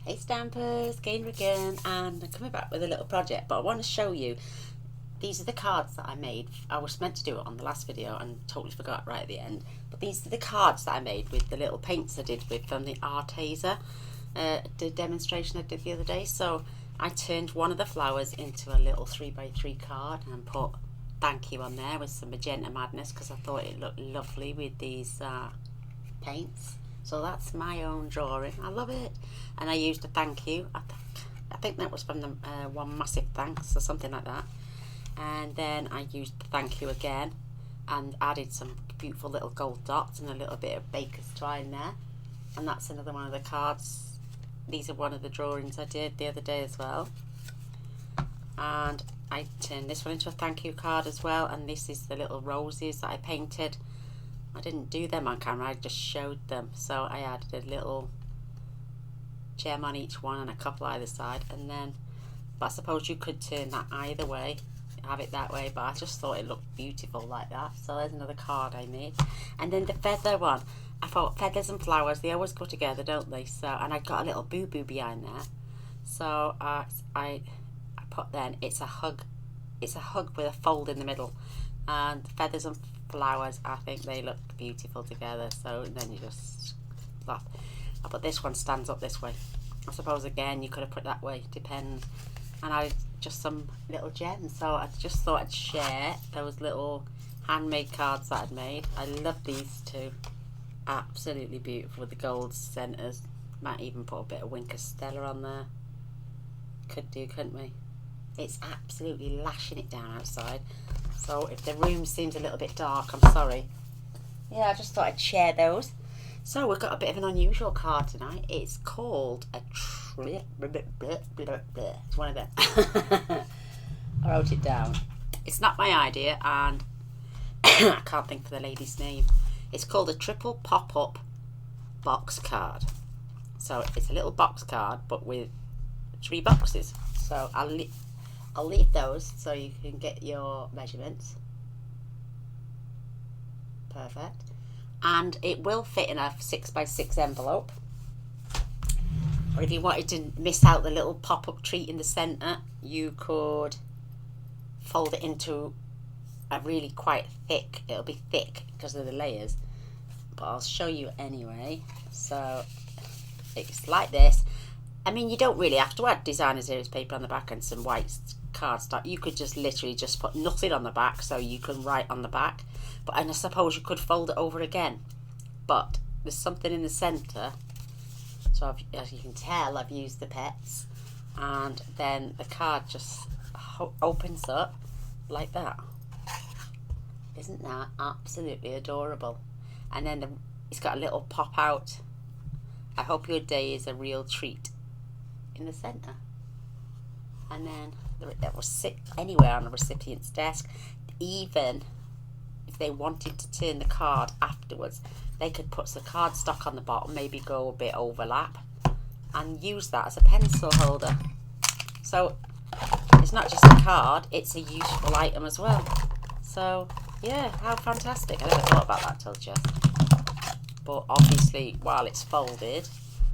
Hey Stampers, Gaynor again, and I'm coming back with a little project, but I want to show you, these are the cards that I made. I was meant to do it on the last video and totally forgot right at the end, but these are the cards that I made with the little paints I did with from the Artaser the demonstration I did the other day. So I turned one of the flowers into a little 3x3 card and put thank you on there with some magenta madness because I thought it looked lovely with these paints. So that's my own drawing. I love it. And I used a thank you. I think that was from the One Massive Thanks or something like that. And then I used the thank you again and added some beautiful little gold dots and a little bit of baker's twine there. And that's another one of the cards. These are one of the drawings I did the other day as well. And I turned this one into a thank you card as well. And this is the little roses that I painted. I didn't do them on camera, I just showed them. So I added a little gem on each one and a couple either side. And then, but I suppose you could turn that either way, have it that way, but I just thought it looked beautiful like that. So there's another card I made. And then the feather one, I thought feathers and flowers, they always go together, don't they? So, and I got a little boo-boo behind there. So I put then, it's a hug with a fold in the middle. And feathers and flowers, I think they look beautiful together. So then you just laugh. But this one stands up this way. I suppose again you could have put that way, depends. And I just some little gems. So I just thought I'd share those little handmade cards that I'd made. I love these two. Absolutely beautiful with the gold centres. Might even put a bit of Winker Stella on there. Could do, couldn't we? It's absolutely lashing it down outside. So if the room seems a little bit dark, I'm sorry. Yeah, I just thought I'd share those. So we've got a bit of an unusual card tonight. It's called a it's one of them. I wrote it down. It's not my idea and I can't think for the lady's name. It's called a triple pop-up box card. So it's a little box card but with 3 boxes. So I'll leave those so you can get your measurements. Perfect. And it will fit in a 6x6 envelope. Or if you wanted to miss out the little pop-up treat in the centre, you could fold it into a really quite thick, it'll be thick because of the layers, but I'll show you anyway. So it's like this. I mean, you don't really have to add designer series paper on the back and some white cardstock. You could just literally just put nothing on the back so you can write on the back. But and I suppose you could fold it over again. But there's something in the centre. So as you can tell, I've used the pets. And then the card just opens up like that. Isn't that absolutely adorable? And then it's got a little pop out. I hope your day is a real treat in the centre. And then it will sit anywhere on the recipient's desk. Even if they wanted to turn the card afterwards, they could put some cardstock on the bottom, maybe go a bit overlap, and use that as a pencil holder. So it's not just a card, it's a useful item as well. So yeah, how fantastic. I never thought about that till just. But obviously while it's folded,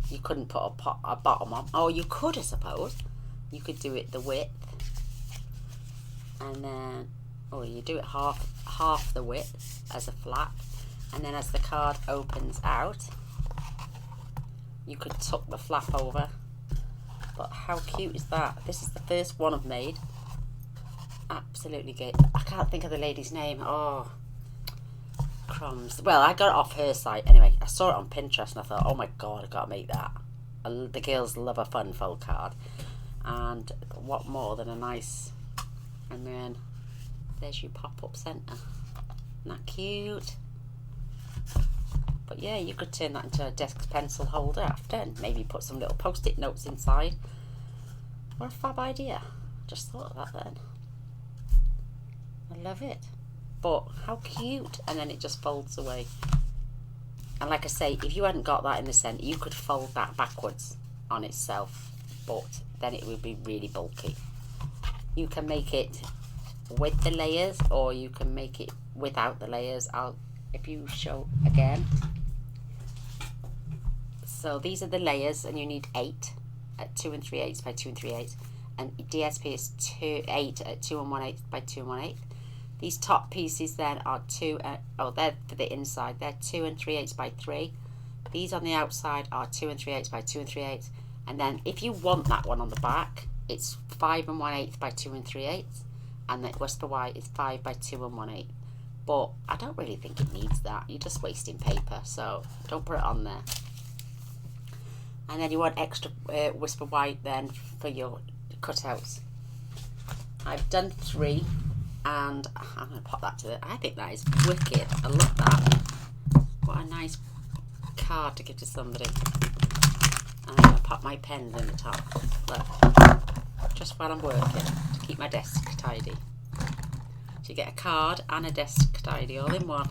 you couldn't put a bottom on. Or you could, I suppose. You could do it the width. And then, or you do it half the width as a flap. And then as the card opens out, you could tuck the flap over. But how cute is that? This is the first one I've made. Absolutely great. I can't think of the lady's name. Oh, crumbs. Well, I got it off her site anyway. I saw it on Pinterest and I thought, oh my god, I gotta make that. The girls love a fun fold card. And what more than a nice, and then there's your pop-up centre. Isn't that cute? But yeah, you could turn that into a desk pencil holder after and maybe put some little post-it notes inside. What a fab idea. Just thought of that then. I love it. But how cute. And then it just folds away. And like I say, if you hadn't got that in the centre, you could fold that backwards on itself. But then it would be really bulky. You can make it with the layers or you can make it without the layers. If you show again. So these are the layers and you need 8. at 2 3/8 by 2 3/8, and DSP is 8 at 2 1/8 by 2 1/8. These top pieces then are they're for the inside, they're 2 3/8 by 3. These on the outside are 2 3/8 by 2 3/8, and then if you want that one on the back, it's 5 1/8 by 2 3/8, and the whisper white is 5 by 2 1/8. But I don't really think it needs that. You're just wasting paper, so don't put it on there. And then you want extra whisper white then for your cutouts. I've done 3, and I'm going to pop that to the... I think that is wicked. I love that. What a nice card to give to somebody. And I'm going to pop my pens in the top. Look, just while I'm working, to keep my desk tidy. So you get a card and a desk tidy all in one.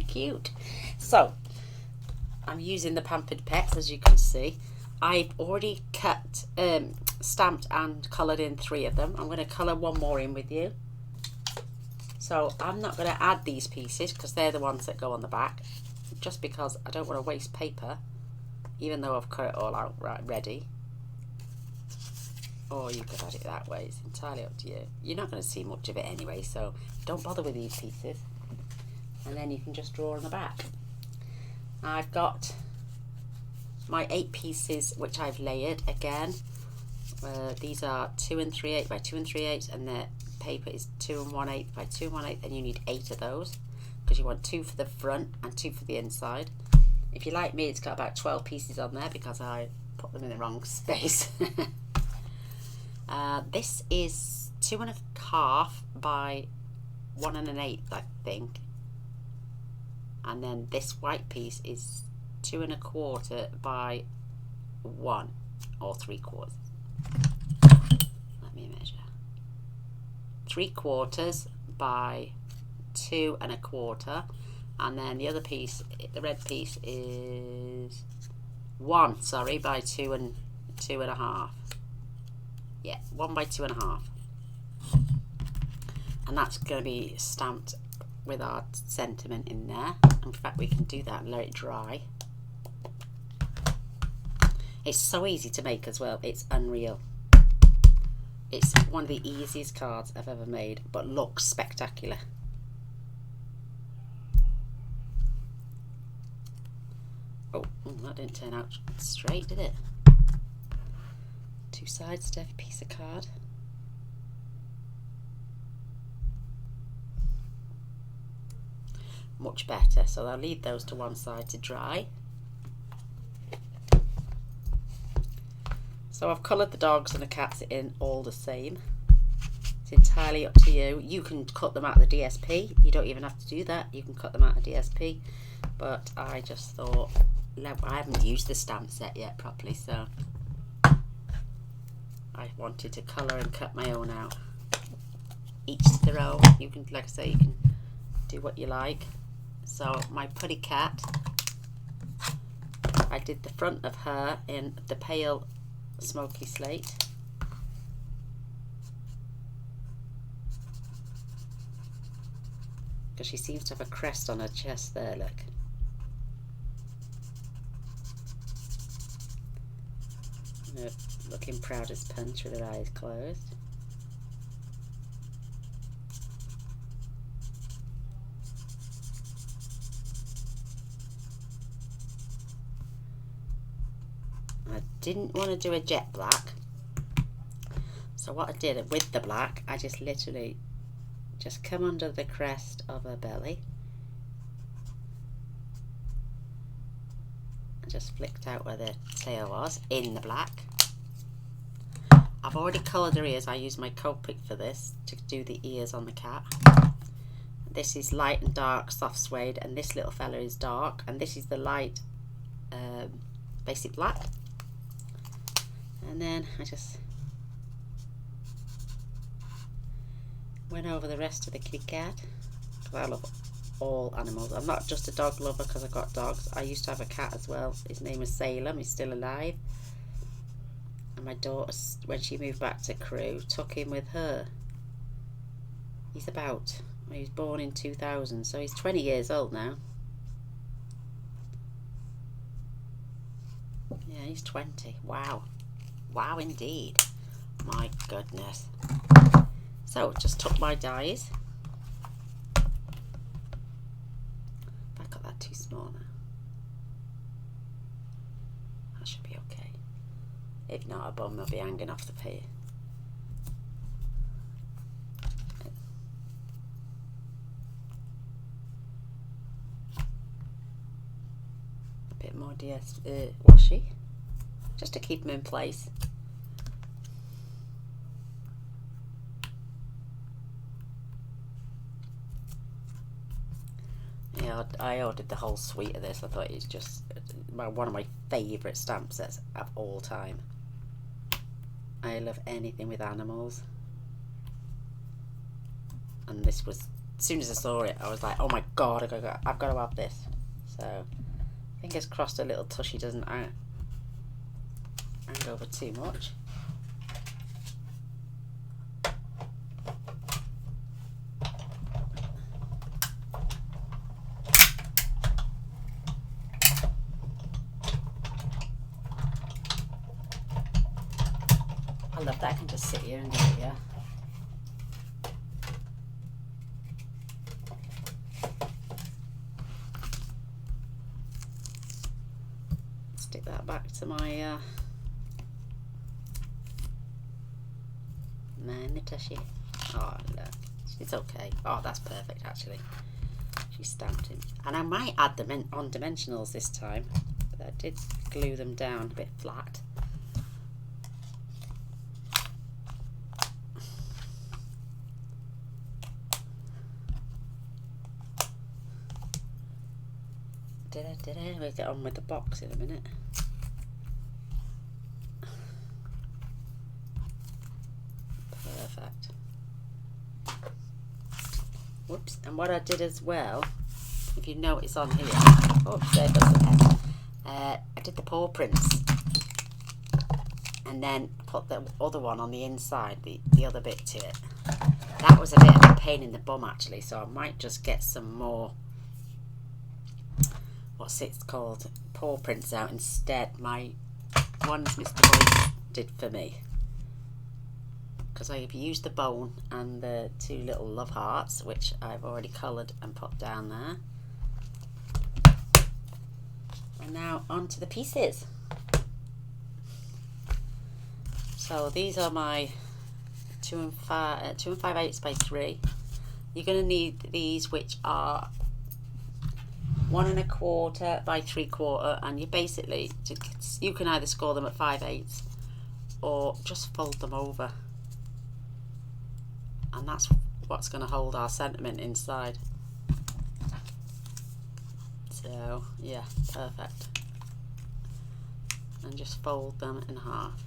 Cute. So, I'm using the Pampered Pets, as you can see. I've already cut, stamped and coloured in 3 of them. I'm going to colour one more in with you. So I'm not going to add these pieces because they're the ones that go on the back, just because I don't want to waste paper, even though I've cut it all out ready. Or you could add it that way, it's entirely up to you. You're not going to see much of it anyway, so don't bother with these pieces. And then you can just draw on the back. I've got my 8 pieces which I've layered again. These are 2 3/8 by 2 3/8, and the paper is 2 1/8 by 2 1/8, and you need 8 of those because you want 2 for the front and 2 for the inside. If you're like me, it's got about 12 pieces on there because I put them in the wrong space. This is 2 1/2 by 1 1/8, I think. And then this white piece is 2 1/4 by 1 or 3/4. Let me measure. 3/4 by 2 1/4, and then the other piece, the red piece, is 1 by 2 1/2. Yeah, 1 by 2 1/2, and that's going to be stamped with our sentiment in there. In fact, we can do that and let it dry. It's so easy to make as well, it's unreal. It's one of the easiest cards I've ever made, but looks spectacular. Oh, that didn't turn out straight, did it? 2 sides to every piece of card. Much better, so I'll leave those to one side to dry. So I've coloured the dogs and the cats in all the same. It's entirely up to you. You can cut them out of the DSP. You don't even have to do that. You can cut them out of DSP. But I just thought, I haven't used the stamp set yet properly, so I wanted to colour and cut my own out. Each to their own. You can, like I say, you can do what you like. So my putty cat, I did the front of her in the pale smoky slate. Because she seems to have a crest on her chest there, look. Looking proud as punch with her eyes closed. I didn't want to do a jet black, so what I did with the black, I just literally just come under the crest of her belly and just flicked out where the tail was in the black. I've already coloured her ears. I used my Copic for this to do the ears on the cat. This is light and dark soft suede, and this little fella is dark, and this is the light basic black. And then I just went over the rest of the kitty cat, because I love all animals. I'm not just a dog lover because I've got dogs. I used to have a cat as well. His name was Salem. He's still alive. And my daughter, when she moved back to Crewe, took him with her. He was born in 2000, so he's 20 years old now. Yeah, He's 20. Wow. Wow indeed. My goodness. So just took my dies. I got that too small now. That should be okay. If not, a bum will be hanging off the pier. A bit more washi, just to keep them in place. Yeah, I ordered the whole suite of this. I thought it's just one of my favourite stamp sets of all time. I love anything with animals, and this was, as soon as I saw it, I was like, oh my god, I've got to have this. So fingers crossed a little tushy doesn't hang over too much. I love that I can just sit here and do it, yeah. Stick that back to my my tushy. Oh look, it's okay. Oh, that's perfect actually. She stamped him. And I might add them in on dimensionals this time, but I did glue them down a bit flat. Did I? We'll get on with the box in a minute. Perfect. Whoops. And what I did as well, if you notice on here, oh, there goes the pen. I did the paw prints, and then put the other one on the inside, the other bit to it. That was a bit of a pain in the bum actually, so I might just get some more, what's it called, paw prints out instead. My ones Mr. Boyd did for me, because I've used the bone and the two little love hearts, which I've already coloured and put down there. And now onto the pieces. So these are my 2 5/8 by 3. You're going to need these, which are 1 1/4 by 3/4, and you basically, you can either score them at 5/8 or just fold them over, and that's what's going to hold our sentiment inside. So yeah, perfect. And just fold them in half.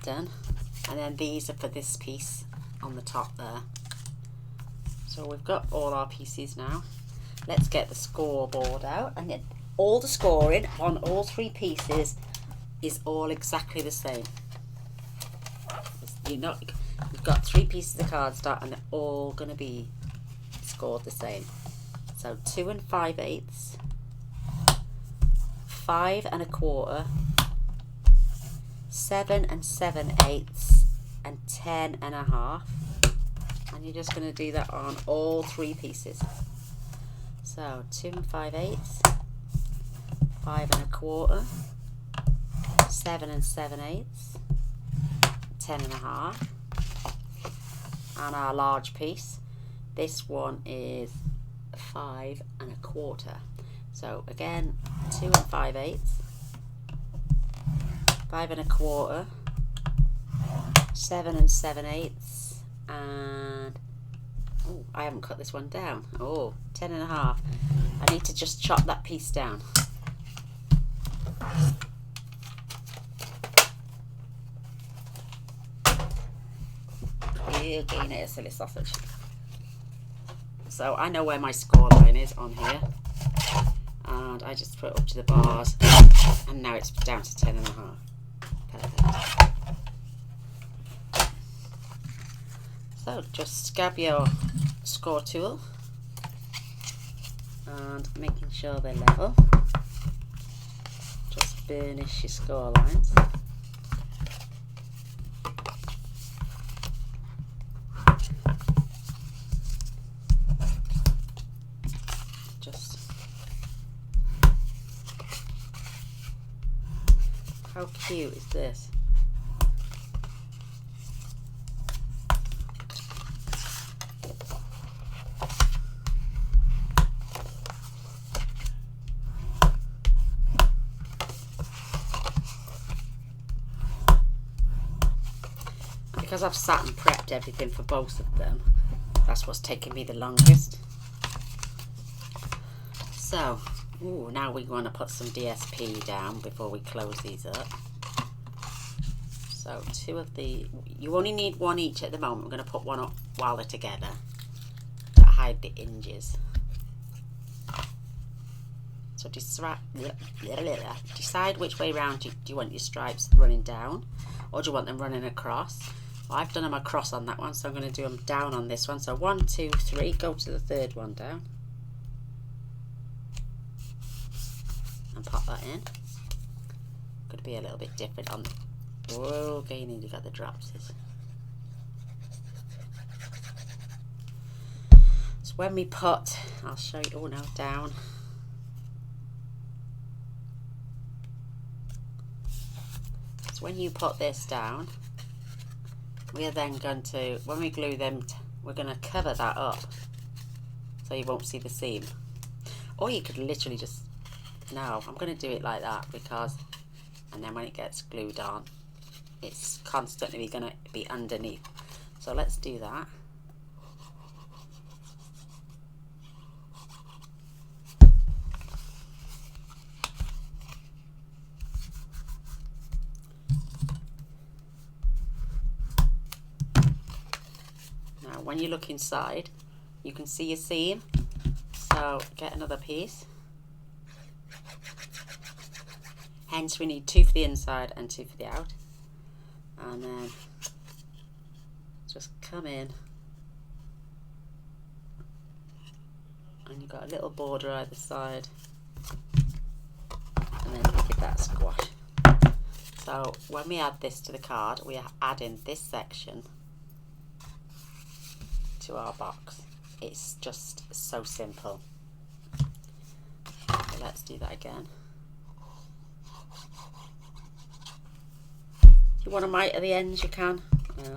Done. And then these are for this piece on the top there. So we've got all our pieces now. Let's get the scoreboard out, and then all the scoring on all 3 pieces is all exactly the same. You've got 3 pieces of cardstock and they're all going to be scored the same. So 2 5/8, 5 1/4, 7 7/8, and 10 1/2. And you're just going to do that on all 3 pieces. So 2 5/8, 5 1/4, 7 7/8, 10 1/2, and our large piece. This one is 5 1/4. So again, 2 5/8, 5 1/4, 7 7/8, and oh, I haven't cut this one down. Oh, 10 1/2. I need to just chop that piece down. You Gaynor, a silly sausage. So I know where my score line is on here, and I just put it up to the bars, and now it's down to 10 1/2. Perfect. So just grab your score tool and making sure they're level. Just burnish your score lines. Just how cute is this? Because I've sat and prepped everything for both of them, that's what's taken me the longest. So, now we want to put some DSP down before we close these up. So two of the, you only need one each at the moment. We're going to put one up while they're together to hide the hinges. So decide which way round do you want your stripes running down, or do you want them running across? Well, I've done them across on that one, so I'm going to do them down on this one. So 1, 2, 3, go to the third one down and pop that in. Could be a little bit different on the, whoa, Gaynor, you got the drops. So when we put, I'll show you, oh no, down. So when you put this down, we are then going to, when we glue them, we're going to cover that up so you won't see the seam. Or you could literally just, no, I'm going to do it like that because, and then when it gets glued on, it's constantly going to be underneath. So let's do that. When you look inside, you can see your seam, so get another piece. Hence we need 2 for the inside and 2 for the out, and then just come in, and you've got a little border either side, and then you give that a squash. So when we add this to the card, we are adding this section to our box. It's just so simple. So let's do that again. If you want to mite at the ends, you can.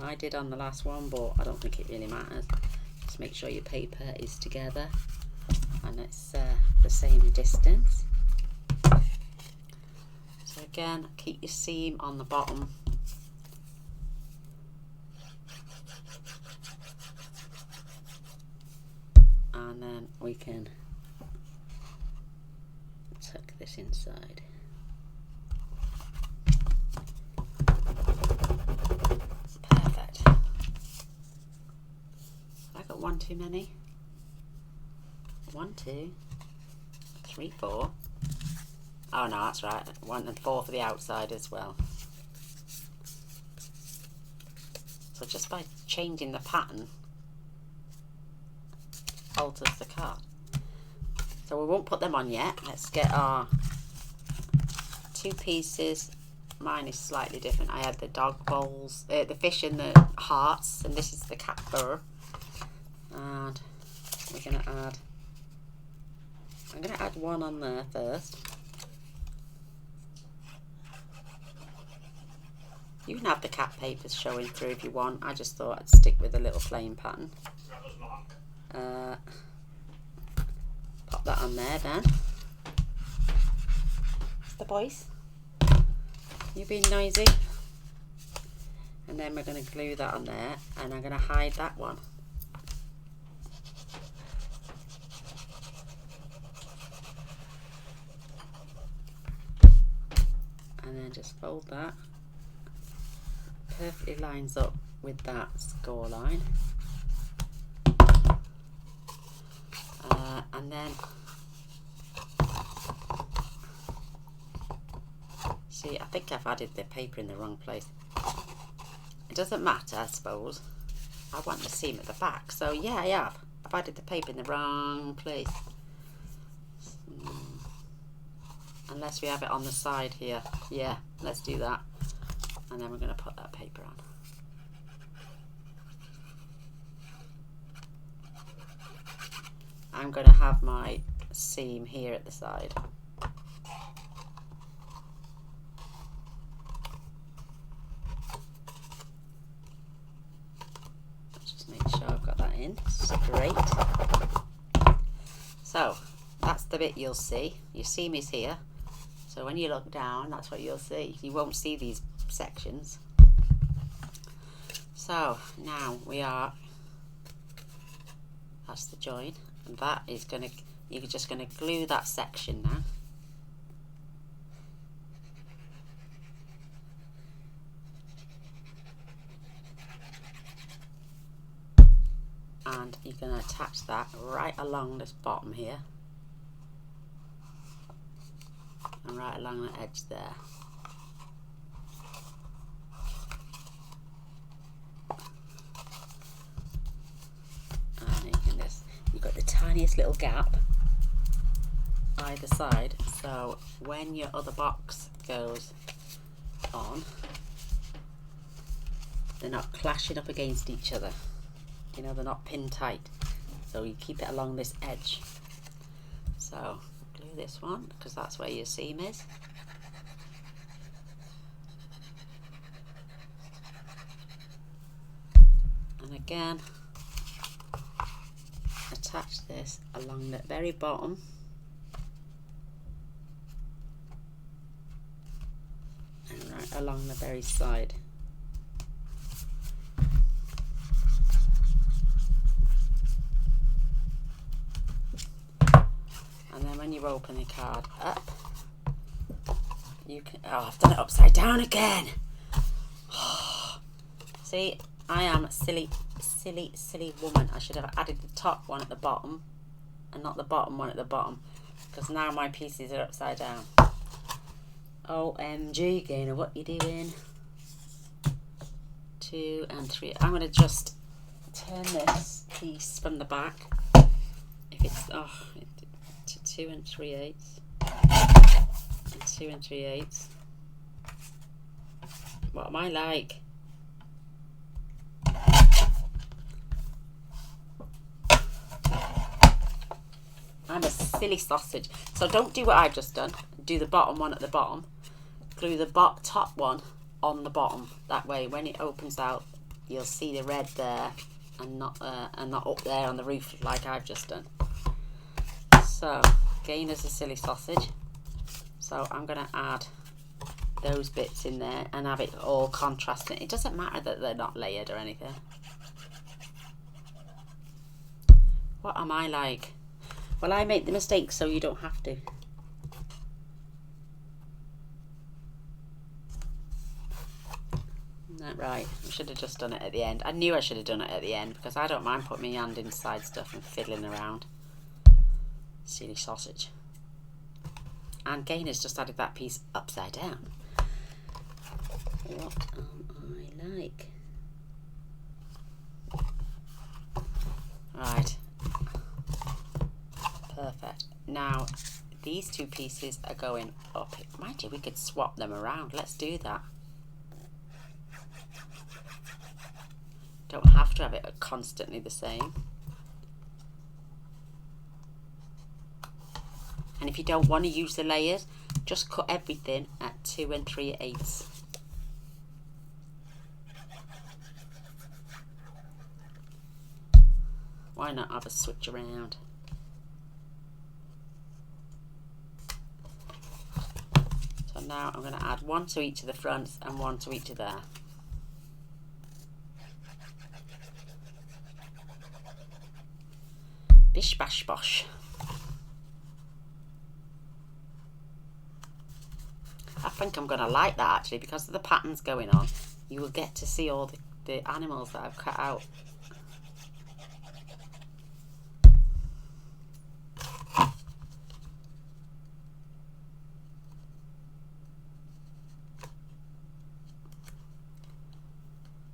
I did on the last one, but I don't think it really matters. Just make sure your paper is together and it's the same distance. So again, keep your seam on the bottom. And then we can tuck this inside. Perfect. I got 1 too many. 1, 2, 3, 4. Oh no, that's right. 1 and 4 for the outside as well. So just by changing the pattern, alters the card. So we won't put them on yet. Let's get our 2 pieces. Mine is slightly different. I had the dog bowls, the fish and the hearts, and this is the cat fur. And we're going to add, I'm going to add 1 on there first. You can have the cat papers showing through if you want. I just thought I'd stick with a little plain pattern. Pop that on there then. The boys, you being noisy. And then we're going to glue that on there, and I'm going to hide that one. And then just fold that. Perfectly lines up with that score line. And then see, I think I've added the paper in the wrong place. It doesn't matter, I suppose. I want the seam at the back, so yeah, I have. I've added the paper in the wrong place. unless we have it on the side here. Yeah, let's do that. And then we're going to put that paper on. I'm going to have my seam here at the side. Just make sure I've got that in. Great. So that's the bit you'll see. Your seam is here. So when you look down, that's what you'll see. You won't see these sections. So now that's the join. And that is you're just going to glue that section now. And you're going to attach that right along this bottom here. And right along the edge there. You've got the tiniest little gap either side, so when your other box goes on, they're not clashing up against each other. You know, they're not pinned tight. So you keep it along this edge. So glue this one because that's where your seam is. And again, attach this along the very bottom and right along the very side. And then when you open the card up, you can, oh, I've done it upside down again. See, I am a silly woman. I should have added the top one at the bottom and not the bottom one at the bottom, because now my pieces are upside down. OMG, Gaynor, what you doing? 2 and 3. I'm going to just turn this piece from the back. If it's to 2 3/8, and 2 3/8. What am I like? I'm a silly sausage. So don't do what I've just done. Do the bottom one at the bottom. Glue the top one on the bottom. That way, when it opens out, you'll see the red there, and not up there on the roof like I've just done. So Gaynor's a silly sausage. So I'm going to add those bits in there and have it all contrasting. It doesn't matter that they're not layered or anything. What am I like? Well, I make the mistake so you don't have to. Isn't that right? I should have just done it at the end. I knew I should have done it at the end because I don't mind putting my hand inside stuff and fiddling around. Silly sausage. And Gaynor's just added that piece upside down. What am I like? Right. Perfect. Now these two pieces are going up. Mind you, we could swap them around. Let's do that. Don't have to have it constantly the same. And if you don't want to use the layers, just cut everything at 2 3/8. Why not have a switch around? So now I'm going to add one to each of the fronts and one to each of there. Bish bash bosh. I think I'm going to like that actually, because of the patterns going on. You will get to see all the animals that I've cut out.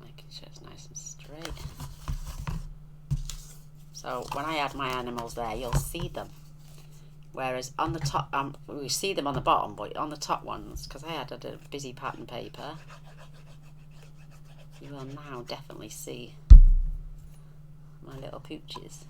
Making sure it's nice and straight. So when I add my animals there, you'll see them. Whereas on the top, we see them on the bottom, but on the top ones, because I had a busy pattern paper, you will now definitely see my little pooches.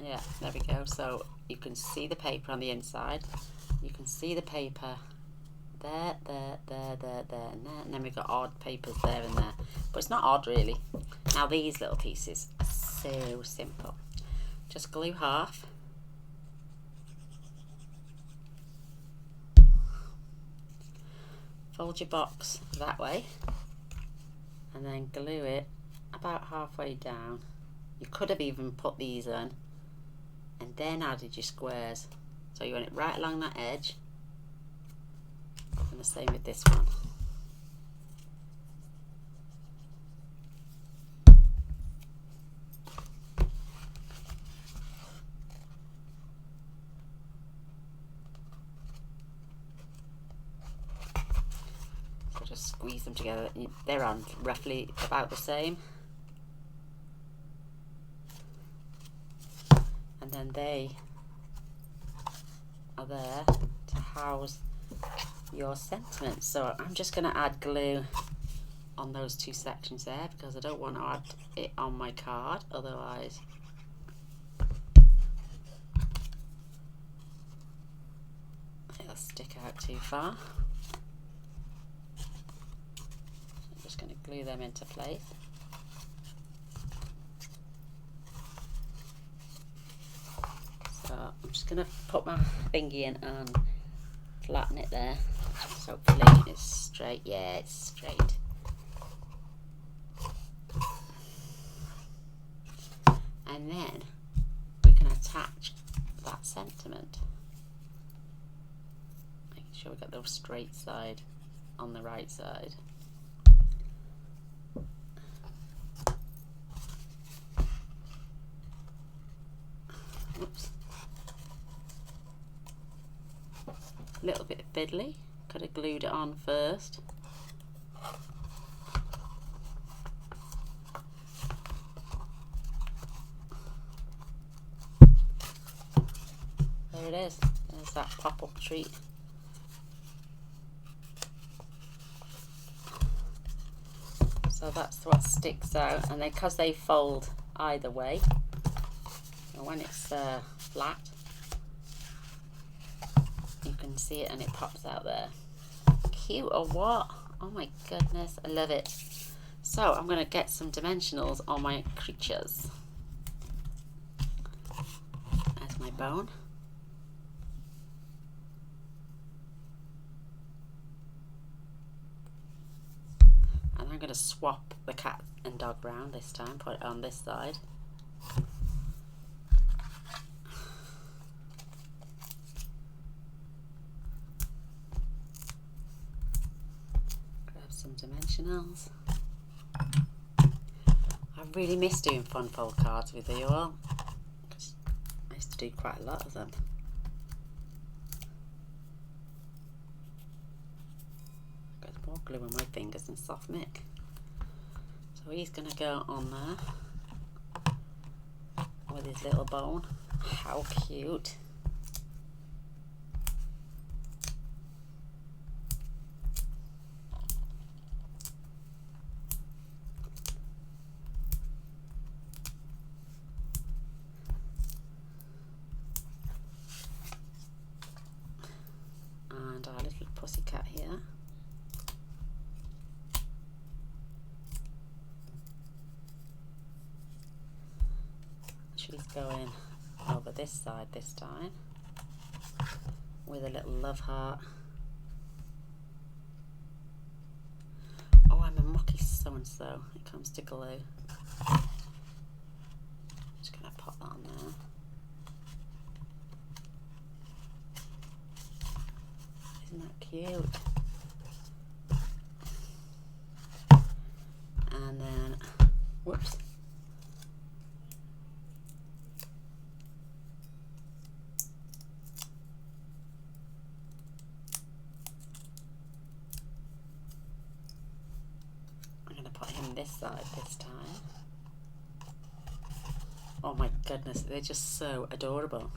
Yeah, there we go. So you can see the paper on the inside. You can see the paper there, and then we've got odd papers there and there. But it's not odd really. Now these little pieces are so simple. Just glue half. Fold your box that way. And then glue it about halfway down. You could have even put these in and then added your squares. So you want it right along that edge. And the same with this one. So just squeeze them together. They're on roughly about the same. And then they are there to house your sentiments. So I'm just going to add glue on those two sections there because I don't want to add it on my card, otherwise it'll stick out too far. I'm just going to glue them into place. So I'm just going to put my thingy in and flatten it there. So hopefully it's straight. Yeah, it's straight. And then we can attach that sentiment. Making sure we got the straight side on the right side. Oops. A little bit fiddly, could have glued it on first. There it is, there's that pop-up treat. So that's what sticks out, and then because they fold either way, and when it's flat, you can see it and it pops out there. Cute or what? Oh my goodness, I love it. So I'm going to get some dimensionals on my creatures. There's my bone. And I'm going to swap the cat and dog round this time, put it on this side. Some dimensionals. I really miss doing fun fold cards with you all. I used to do quite a lot of them. Got more glue on my fingers than soft mick. So he's going to go on there with his little bone. How cute. And our little pussycat here. She's going over this side this time with a little love heart. Oh, I'm a mucky so-and-so when it comes to glue. Just going to pop that on there. Isn't that cute? And then, whoops. this side this time. Oh my goodness, they're just so adorable.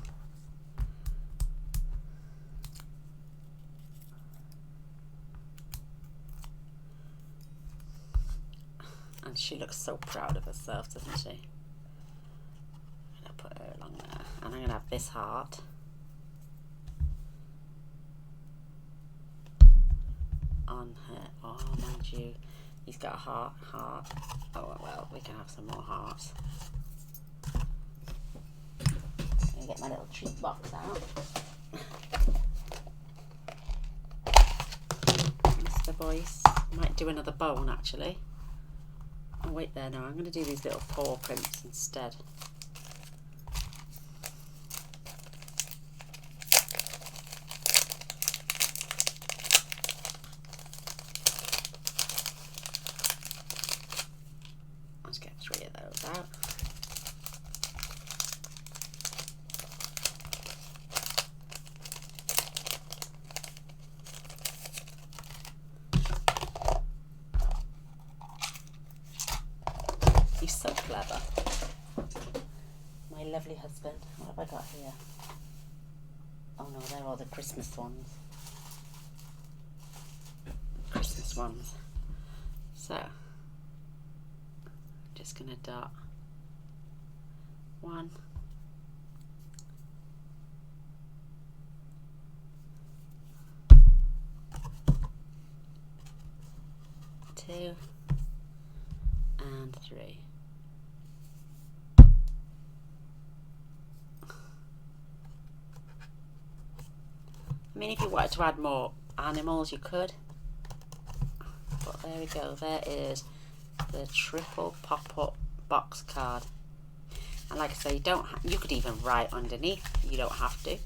And she looks so proud of herself, doesn't she? I'm going to put her along there. And I'm going to have this heart. On her. Oh, mind you, he's got a heart. Oh, well, we can have some more hearts. I'm going to get my little treat box out. Mr. Boyce. Might do another bone, actually. Oh, wait there, no, I'm going to do these little paw prints instead. Let's get 3 of those out. He's so clever. My lovely husband. What have I got here? Oh no, they're all the Christmas ones. Christmas ones. So, I'm just going to dot 1, 2, and 3. I mean, if you wanted to add more animals, you could. But there we go. There is the triple pop-up box card. And like I say, you could even write underneath. You don't have to.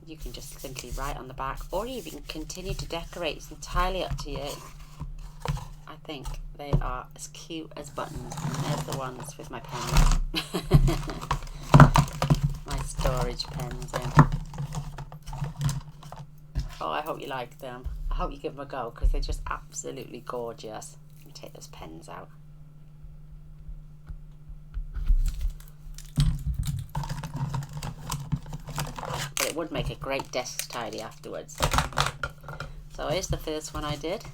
You can just simply write on the back, or you can continue to decorate. It's entirely up to you. I think they are as cute as buttons. And there's the ones with my pens. My storage pens in. Oh, I hope you like them. I hope you give them a go, because they're just absolutely gorgeous. Let me take those pens out. But it would make a great desk tidy afterwards. So here's the first one I did,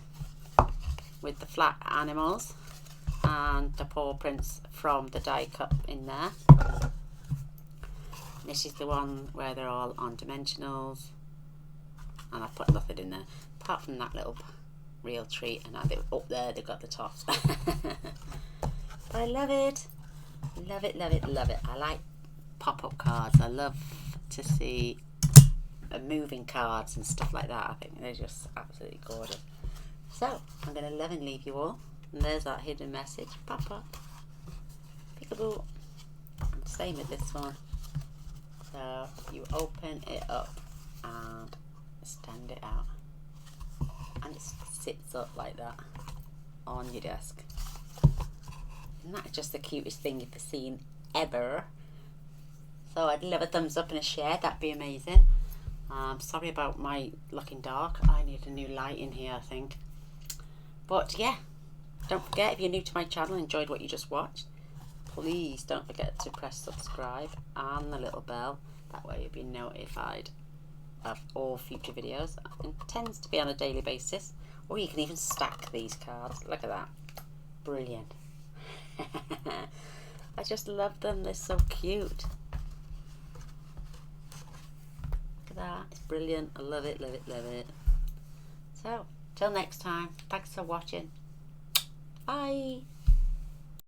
with the flat animals and the paw prints from the die cut in there. This is the one where they're all on dimensionals, and I've put nothing in there apart from that little real treat, and up there they've got the tops. But I love it. Love it, love it, love it. I like pop-up cards. I love to see moving cards and stuff like that. I think they're just absolutely gorgeous. So I'm going to love and leave you all. And there's that hidden message. Pop-up. Peekaboo. And same with this one. So you open it up and stand it out, and it sits up like that on your desk. Isn't that just the cutest thing you've seen ever? So I'd love a thumbs up and a share. That'd be amazing. Sorry about my looking dark. I need a new light in here, I think. But yeah, don't forget, if you're new to my channel and enjoyed what you just watched, please don't forget to press subscribe and the little bell. That way you'll be notified of all future videos. It tends to be on a daily basis, or you can even stack these cards. Look at that. Brilliant. I just love them. They're so cute. Look at that. It's brilliant. I love it, love it, love it. So, till next time, thanks for watching. Bye.